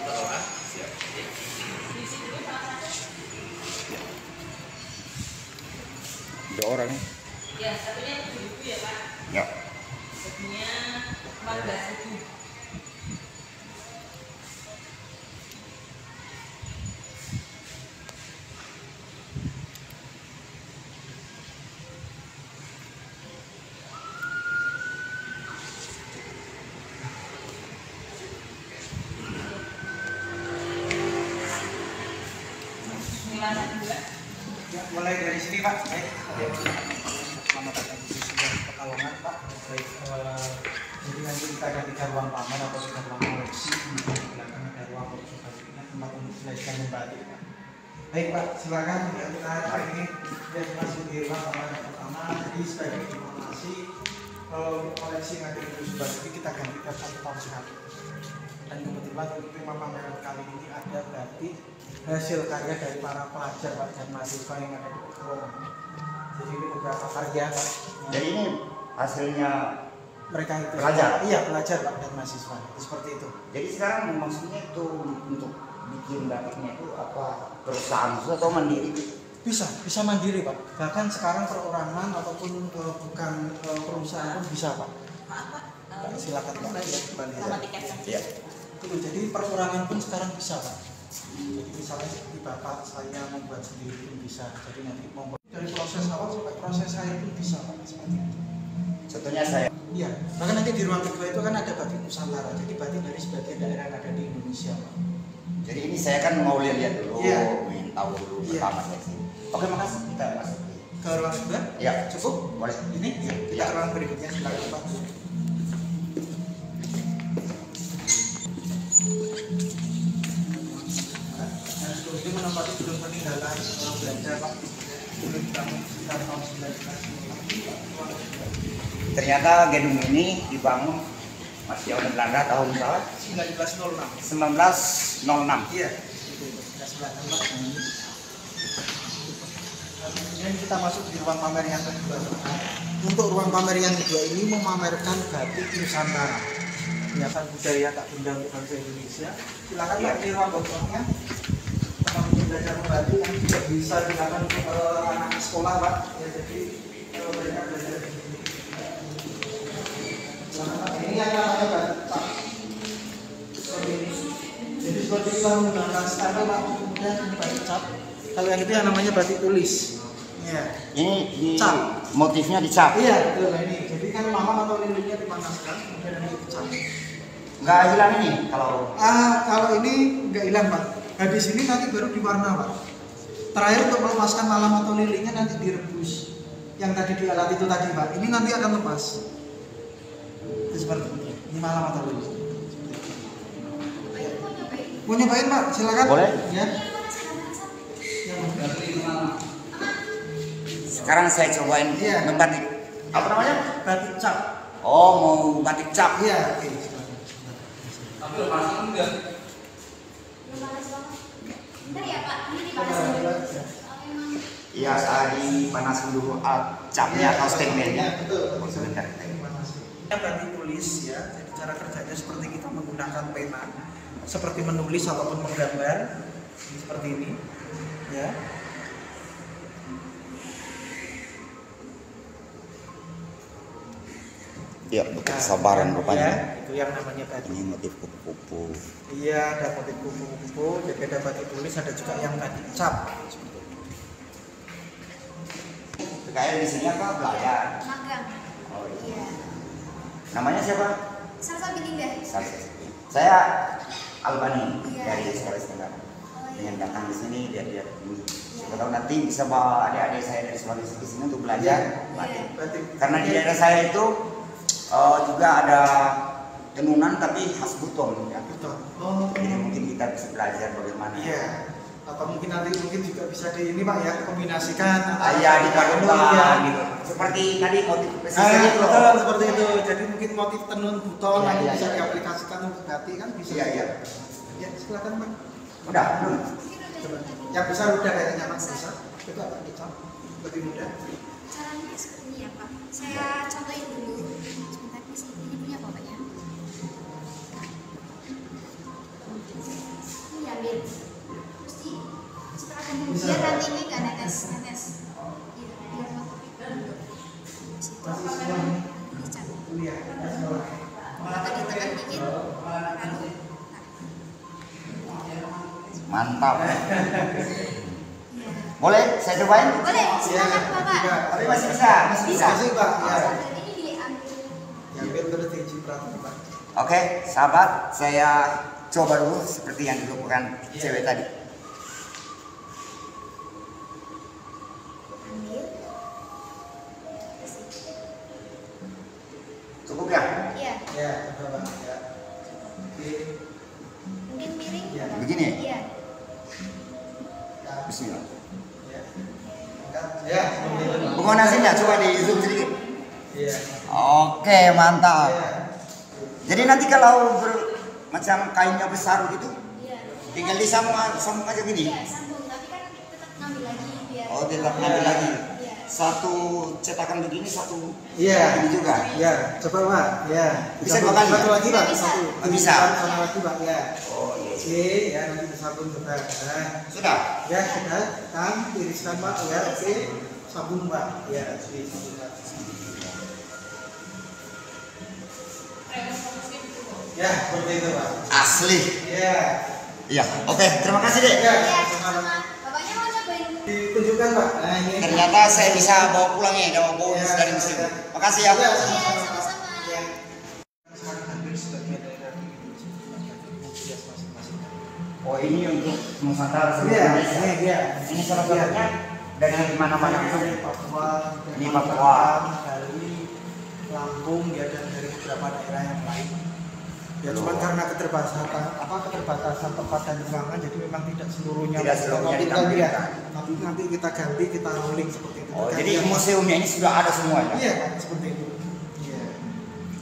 Siap. Dua orang. Ya, satunya 7.000 ya Pak. Ya. Satunya 14.000. Ya, mulai dari sini Pak. Baik. Selamat datang di Sudah Pekalongan Pak. Baik. Jadi nanti kita ada 3 ruang pamer atau 3 ruang koleksi. Di belakang ada ruang koleksi batiknya, tempat untuk belajar membatik Pak. Baik Pak, silakan ya, kita ini sudah masuk di ruang pamer yang pertama. Jadi sebagai informasi, koleksi yang ada di Sudah Batik kita gantikan 1 tahun sekali. Dan kebetulan untuk tema pameran kali ini ada batik hasil karya dari para pelajar Pak dan mahasiswa yang ada di Pekalongan. Jadi ini beberapa karya Pak. Jadi ini hasilnya Mereka itu pelajar? Iya, pelajar Pak dan mahasiswa. Seperti itu. Jadi sekarang maksudnya itu untuk bikin batiknya itu apa perusahaan khusus atau mandiri? Bisa mandiri Pak. Bahkan sekarang perorangan ataupun bukan perusahaan pun bisa Pak. Pak, silakan Pak. Kembali ya. Sama tiket. Iya. Jadi perorangan pun sekarang bisa Pak. Jadi misalnya seperti bapak saya membuat sendiri pun bisa. Jadi nanti membuat dari proses awal sampai proses akhir pun bisa Pak. Seperti itu. Contohnya saya. Iya. Bahkan nanti di ruang kedua itu kan ada batik Nusantara. Jadi batik dari sebagian daerah yang ada di Indonesia Pak. Jadi ini saya kan mau lihat dulu, Iya. ingin tahu dulu Iya. pertama saya sih. Oke, makasih. Kita masuk. Ke ruang kedua? Ya, Cukup? boleh. Ini? Iya. Kita ke ruang berikutnya. Silakan Pak. Ini menempati gedung peninggalan orang Belanda Pak. Dulu dibangun sekitar tahun 1905. Ternyata gedung ini dibangun masih oleh Belanda tahun berapa? 1906. 1906. Iya. Itu kita silakan Pak. Kemudian kita masuk di ruang pamer yang kedua. Untuk ruang pamer yang kedua ini memamerkan batik Nusantara. Hiasan budaya tak benda untuk bangsa Indonesia. Silakan Pak di ruang bawahnya. Untuk belajar membatik yang juga bisa digunakan untuk anak sekolah Pak. Ya, jadi mereka belajar di sini. Ini yang namanya batik cap. Seperti ini. Jadi seperti kita menggunakan stempel Pak. Kemudian ini batik cap. Kalau yang itu yang namanya batik tulis. Ya. Ini di Cap. motifnya dicap. Iya betul. Nah, ini. Jadi kan mamang atau lilinnya dipanaskan, kemudian ini dicap. Nggak hilang ini kalau Kalau ini nggak hilang Pak. Habis ini nanti baru diwarna Pak. Terakhir untuk melepaskan malam atau lilinnya nanti direbus. Yang tadi di alat itu tadi Pak. Ini nanti akan lepas. Itu seperti ini. Ini malam atau lilin. Mau nyobain Pak? Silakan. Boleh. Ya. sekarang saya cobain Iya. membatik. Apa namanya? Batik cap. Oh, mau batik cap. Iya. Oke. Silakan. Tapi lepas enggak? Bentar ya Pak, ini dipanasin dulu. Iya, saya dipanasin dulu capnya atau stempelnya. Betul. Oh, sebentar. Batik tulis ya, jadi cara kerjanya seperti kita menggunakan pena, seperti menulis ataupun menggambar, seperti ini, ya. Iya, betul. Sabaran rupanya. Ya, itu yang namanya batik. Ini motif kupu-kupu. Iya, ada motif kupu-kupu, jadi ada batik tulis, ada juga yang batik cap. Kayak di sini apa? Belajar. Magang. Oh, iya. Iya. Namanya siapa? Salsa Bilinda. Saya Albani Iya. dari Sulawesi Tenggara. Oh, Dengan iya. datang di sini lihat-lihat ini. Siapa tahu nanti bisa bawa adik-adik saya dari Sulawesi ke sini untuk belajar batik. Batik. Karena di daerah saya itu juga ada tenunan tapi khas Buton ya. Betul. Oh, Jadi mungkin kita bisa belajar bagaimana. iya. Atau mungkin nanti juga bisa di ini Pak ya, kombinasikan. Iya, dipadukan Iya. gitu. Seperti tadi motif pesisir itu loh. Betul, seperti itu. Jadi mungkin motif tenun buton Iya, nanti iya, bisa iya. diaplikasikan untuk batik kan bisa. Iya, iya. Ya, silakan Pak. Udah, belum. Coba. Yang besar udah kayaknya Pak, bisa. Coba Pak kita lebih mudah. Caranya seperti ini ya Pak. Saya contohin dulu. Sebentar di sini. Ini punya Bapak ya. Mantap. Boleh saya cobain? Boleh, silakan Bapak. Tapi masih bisa, masih bisa. Masih, Pak. Ya. Ini diambil. Diambil terus dicipratan, Pak. Oke, sahabat, saya coba dulu seperti yang dilakukan cewek tadi. Ambil. Cukup ya? Iya. Ya, coba Pak. Ya. Oke. Mungkin miring. Iya. Bapak? Begini? Iya. Ya. Bismillah. Ya. Angkat. Ya, seperti itu, Pak. Bukan nasinya, coba di zoom sedikit. Iya. Oke, mantap. Iya. Jadi nanti kalau macam kainnya besar begitu, Iya. tinggal disambung aja gini. Iya, sambung. Tapi kan tetap ngambil lagi biar. Oh, tetap ngambil lagi. Iya. Satu cetakan begini, satu Iya. ini juga. Ya, coba Pak. Ya. Bisa Disambung. dua kali? Satu lagi Pak. Bisa. Satu. Oh, bisa. Sama lagi Pak. Ya. Oh iya. Oke, ya nanti disambung coba. Nah. Sudah. Ya, sudah. Kan tiriskan Pak. Ya, oke. Sambung Pak. Ya, oke. Sambung, Pak. Ya, seperti itu Pak. Asli. Ya. Iya. Oke, terima kasih dek. Ya, Iya, sama. sama. Bapaknya mau cobain. Ditunjukkan Pak. Nah, ini. Ternyata saya bisa bawa pulang ya, bawa bonus Ya, dari museum. ya. Makasih ya. Ya, Iya, sama-sama. sama-sama. Ya. Sekarang hampir sebagian dari bias masing-masing. Oh ini untuk Nusantara seluruh Iya, Indonesia. iya. Ini salah satunya dari mana-mana itu. Dari Papua, Ini Papua. Bali, Lampung, ya dan dari beberapa daerah yang lain. Ya Loh. cuman karena keterbatasan tempat dan ruangan, jadi memang tidak seluruhnya. Tidak seluruhnya Tapi ditampilkan. Tapi nanti kita ganti, kita rolling seperti itu. Oh, Ganti jadi yang- museumnya ini sudah ada semuanya. Iya, seperti itu. Iya.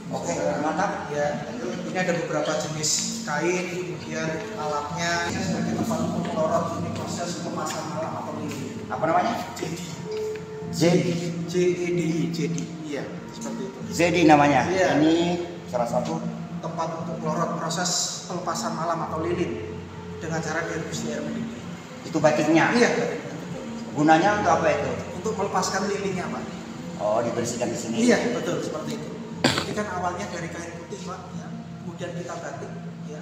Oke, mantap. Ya, ini ada beberapa jenis kain, kemudian alatnya. Ini sebagai tempat untuk melorot, ini proses pemasangan malam atau lilin. Apa namanya? Jadi JED. jadi iya seperti itu. JED namanya. Iya. Ini salah satu. Tempat untuk melorot proses pelepasan malam atau lilin dengan cara direbus di air mendidih. Itu batiknya. Iya. Gunanya untuk apa itu? Untuk melepaskan lilinnya Pak. Oh, dibersihkan di sini. Iya betul seperti itu. Ini kan awalnya dari kain putih Pak, ya. Kemudian kita batik, ya.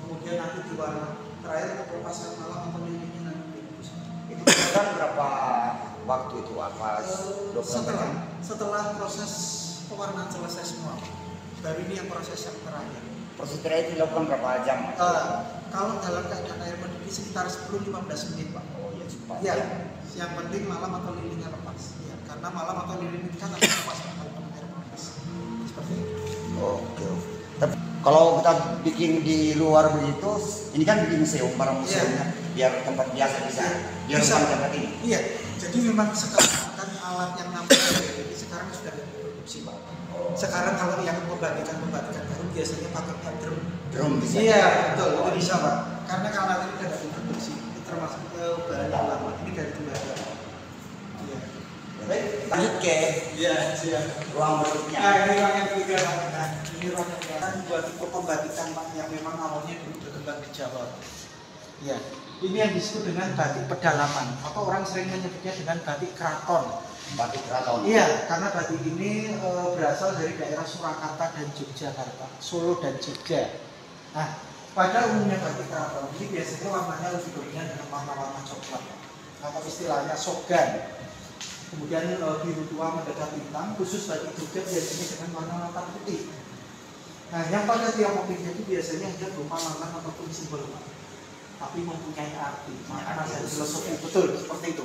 Kemudian nanti diwarna. Terakhir untuk pelepasan malam atau lilinnya nanti direbus. Itu kan berapa waktu itu? Apa? 24 jam? Setelah proses pewarnaan selesai semua Pak. Baru ini yang proses yang terakhir. Proses terakhir dilakukan berapa jam? Kalau dalam keadaan air mendidih sekitar 10-15 menit Pak. Oh iya, cepat. Ya, yang penting malam atau lilinnya lepas. Ya, karena malam atau lilin itu kan akan lepas kalau kena air panas. Seperti itu. Oke. Tapi kalau kita bikin di luar begitu, ini kan bikin museum, barang museumnya, biar tempat biasa bisa. Biar Bisa. bukan tempat ini. Iya, jadi memang sekarang kan alat yang namanya ini sekarang sudah diproduksi Pak. Sekarang kalau yang pembatikan baru biasanya pakai drum. Drum bisa. Iya, betul, itu bisa Pak. Karena kalau ini tidak diproduksi, itu termasuk barang yang lama. Ini dari tembaga. Iya. Baik, lanjut ke Iya, siap. ruang berikutnya. Nah, ini ruang yang ketiga Pak. Nah, ini ruang yang ketiga buat tipe pembatikan Pak yang memang awalnya dulu berkembang di Jawa. Iya. Ini yang disebut dengan batik pedalaman atau orang sering menyebutnya dengan batik keraton. Batik keraton. Iya, karena batik ini berasal dari daerah Surakarta dan Yogyakarta, Solo dan Jogja. Nah, pada umumnya batik keraton ini biasanya warnanya lebih dominan dengan warna-warna coklat atau istilahnya sogan. Kemudian biru tua mendekati hitam, khusus batik Jogja biasanya dengan warna latar putih. Nah, yang pada tiap motifnya itu biasanya hanya berupa lambang ataupun simbol, Pak. Tapi mempunyai arti, makna dan filosofi. Betul, seperti itu.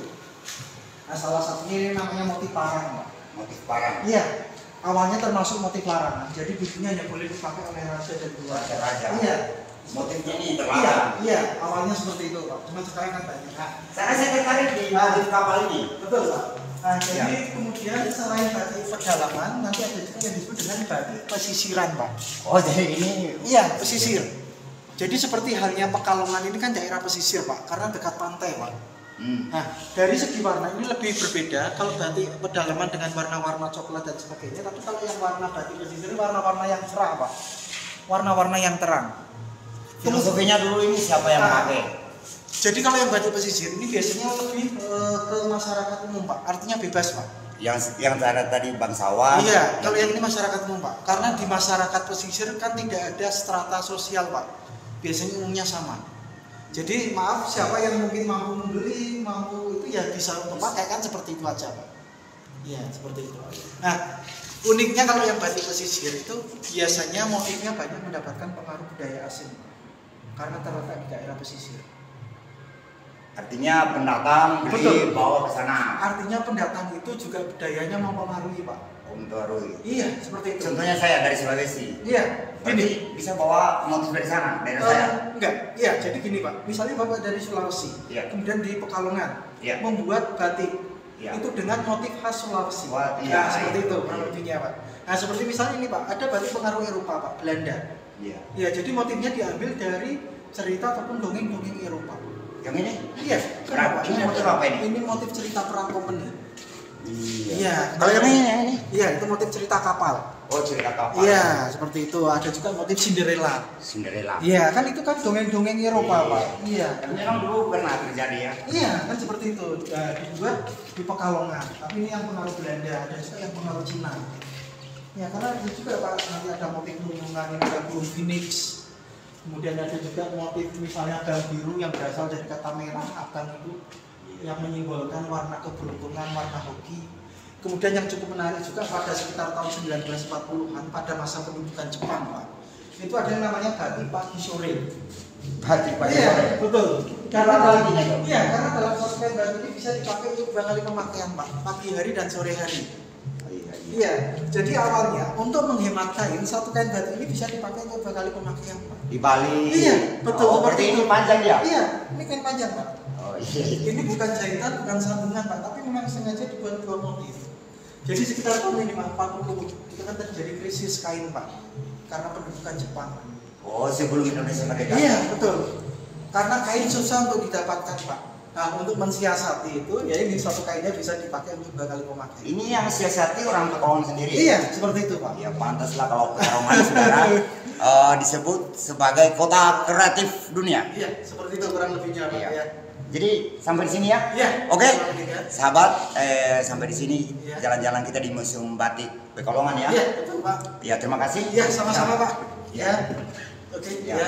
Nah, salah satunya ini namanya motif parang, Pak. Motif parang. Iya, awalnya termasuk motif larangan. Jadi bijinya hanya boleh dipakai oleh raja dan dua. Raja-raja. Iya. Motifnya ini Iya, terlarang. iya, awalnya seperti itu, Pak. Cuma sekarang kan banyak. Nah, saya tertarik di motif kapal ini. Betul, Pak. Nah, jadi kemudian selain batik pedalaman, nanti ada juga yang disebut dengan batik pesisiran, Pak. Oh, jadi ini Iya, pesisir. Jadi seperti halnya Pekalongan ini kan daerah pesisir, Pak, karena dekat pantai, Pak. Nah, dari segi warna ini lebih berbeda. Kalau batik pedalaman dengan warna-warna coklat dan sebagainya, tapi kalau yang warna batik pesisir warna-warna yang cerah, Pak. Warna-warna yang terang. filosofinya dulu ini siapa yang pakai? Jadi kalau yang batik pesisir ini biasanya lebih ke masyarakat umum, Pak. Artinya bebas, Pak. Yang tadi bangsawan. Iya, kalau yang ini masyarakat umum, Pak. Karena di masyarakat pesisir kan tidak ada strata sosial, Pak. Biasanya umumnya sama. Jadi maaf siapa yang mungkin mampu membeli, mampu itu ya bisa untuk pakai kan seperti itu aja Pak. Iya seperti itu. Nah uniknya kalau yang batik pesisir itu biasanya motifnya banyak mendapatkan pengaruh budaya asing karena terletak di daerah pesisir. Artinya pendatang beli Betul. bawa ke sana. Artinya pendatang itu juga budayanya mempengaruhi Pak. Mempengaruhi. Iya seperti itu. Contohnya saya dari Sulawesi. Iya. Ini bisa bawa motif dari sana, daerah saya. Enggak, iya jadi gini Pak. Misalnya Bapak dari Sulawesi, Iya. kemudian di Pekalongan Iya. membuat batik. Iya. Itu dengan motif khas Sulawesi. Wah, iya, Nah, seperti iya. itu kurang lebihnya Pak. Nah seperti misalnya ini Pak, ada batik pengaruh Eropa Pak, Belanda. Iya. Ya jadi motifnya diambil dari cerita ataupun dongeng-dongeng Eropa. Yang ini? Iya. Kenapa? Ini motif apa ini? Ini motif cerita perang company. Iya. Iya. Kalau yang ini? Iya itu motif cerita kapal. Oh, cerita kapal. Iya seperti itu. Ada juga motif Cinderella. Cinderella. Iya kan itu kan dongeng-dongeng Eropa Pak. Iya. Dan memang dulu pernah terjadi ya. Iya kan seperti itu. Dibuat di Pekalongan. Tapi ini yang pengaruh Belanda. Ada juga yang pengaruh Cina. Ya karena itu juga Pak. Nanti ada motif lungungan, ada burung phoenix. Kemudian ada juga motif misalnya bal biru yang berasal dari kata merah, abang itu yang menyimbolkan warna keberuntungan, warna hoki. Kemudian yang cukup menarik juga pada sekitar tahun 1940-an pada masa pendudukan Jepang Pak. Itu ada yang namanya batik pagi sore. Batik pagi Iya, sore. betul. Karena dalam satu kain batik ini bisa dipakai untuk dua kali pemakaian Pak, pagi hari dan sore hari. Iya, jadi awalnya untuk menghemat kain satu kain batik ini bisa dipakai untuk dua kali pemakaian Pak. Di Bali. Iya, betul. Oh, berarti ini panjang ya? Iya, ini kain panjang Pak. Oh iya. Ini bukan jahitan, bukan sambungan Pak, tapi memang sengaja dibuat dua motif. Jadi sekitar tahun ini Pak, 40 itu kan terjadi krisis kain Pak, karena pendudukan Jepang. Oh, sebelum Indonesia merdeka. Iya, betul. Karena kain susah untuk didapatkan Pak. Nah, untuk mensiasati itu, ya ini satu kainnya bisa dipakai untuk dua kali pemakaian. Ini yang siasati orang Pekalongan sendiri. Iya, seperti itu Pak. Ya pantaslah kalau Pekalongan sekarang disebut sebagai kota kreatif dunia. Iya, seperti itu kurang lebihnya Pak. Iya. Ya. Jadi sampai di sini ya. Iya. Oke. Kurang lebih, ya. Sahabat, sampai di sini Iya. jalan-jalan kita di Museum Batik Pekalongan ya. Iya, betul Pak. Ya, terima kasih. Iya, sama-sama Pak. Ya. Oke, Ya. ya.